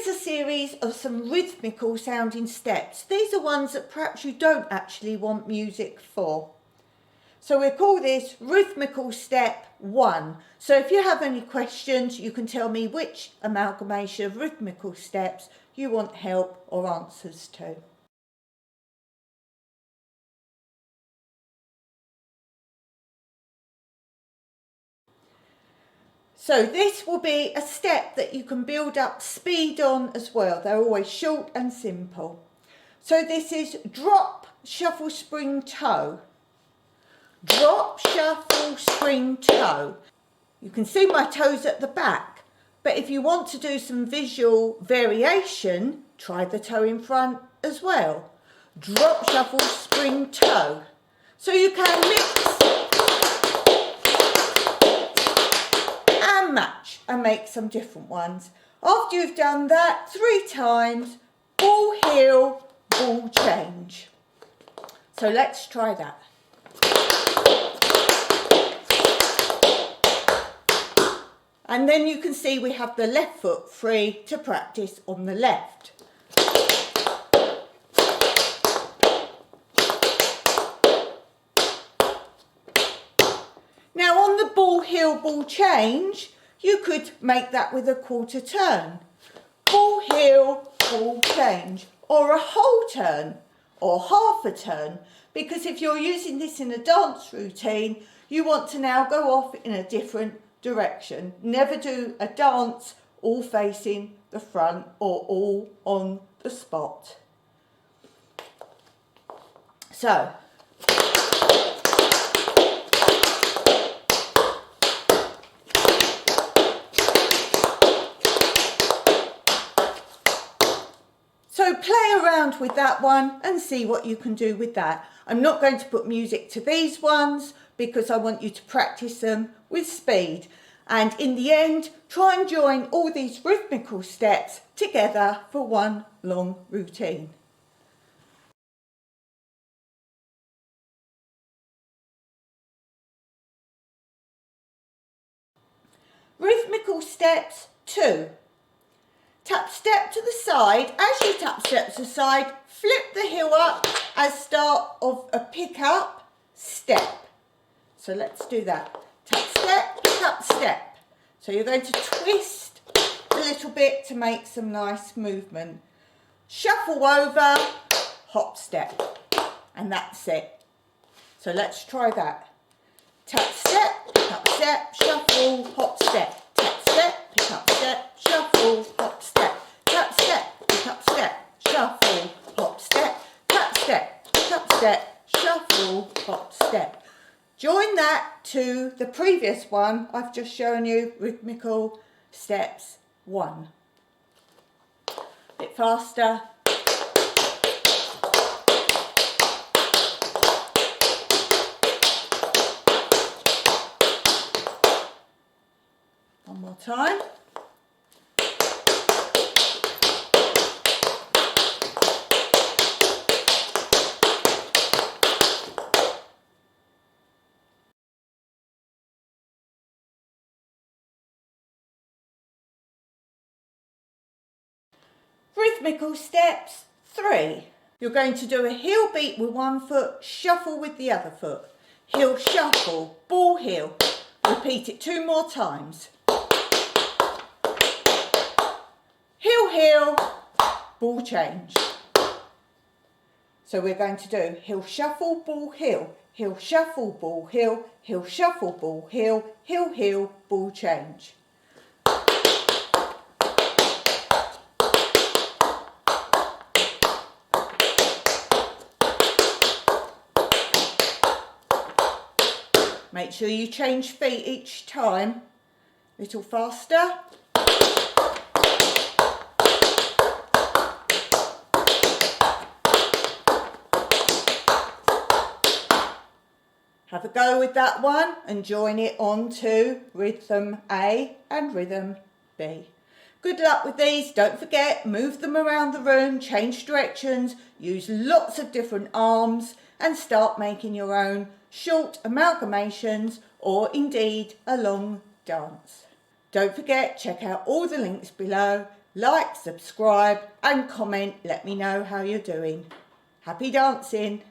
is a series of some rhythmical sounding steps. These are ones that perhaps you don't actually want music for. So we call this Rhythmical Step One. So if you have any questions, you can tell me which amalgamation of rhythmical steps you want help or answers to. So this will be a step that you can build up speed on as well. They're always short and simple. So this is drop, shuffle, spring, toe. Drop, shuffle, spring, toe. You can see my toes at the back, but if you want to do some visual variation, try the toe in front as well. Drop, shuffle, spring, toe. So you can mix and match and make some different ones. After you've done that 3 times, ball, heel, ball, change. So let's try that. And then you can see we have the left foot free to practice on the left. Now on the ball, heel, ball, change, you could make that with a quarter turn. Ball, heel, ball, change, or a whole turn, or half a turn, because if you're using this in a dance routine, you want to now go off in a different direction. Never do a dance all facing the front or all on the spot. So play around with that one and see what you can do with that. I'm not going to put music to these ones because I want you to practice them with speed. And in the end, try and join all these rhythmical steps together for one long routine. Rhythmical steps 2. Tap step to the side. As you tap step to the side, flip the heel up as start of a pick up step. So let's do that. Tap step, pick up step. So you're going to twist a little bit to make some nice movement. Shuffle over, hop step. And that's it. So let's try that. Tap step, pick up step, shuffle, hop step. Tap step, pick up step, shuffle, hop step. Tap step, pick up step, shuffle, hop step. Tap step, pick up step, shuffle, hop step. Join that to the previous one I've just shown you, Rhythmical Steps 1. A bit faster. One more time. Rhythmical steps 3. You're going to do a heel beat with one foot, shuffle with the other foot. Heel, shuffle, ball, heel. Repeat it 2 more times. Heel, heel, ball, change. So we're going to do heel, shuffle, ball, heel. Heel, shuffle, ball, heel. Heel, shuffle, ball, heel. Heel, heel, ball, change. Make sure you change feet each time, a little faster. Have a go with that one and join it on to rhythm A and rhythm B. Good luck with these. Don't forget, move them around the room, change directions, use lots of different arms and start making your own short amalgamations or indeed a long dance. Don't forget, check out all the links below like, subscribe and comment. Let me know how you're doing. Happy dancing.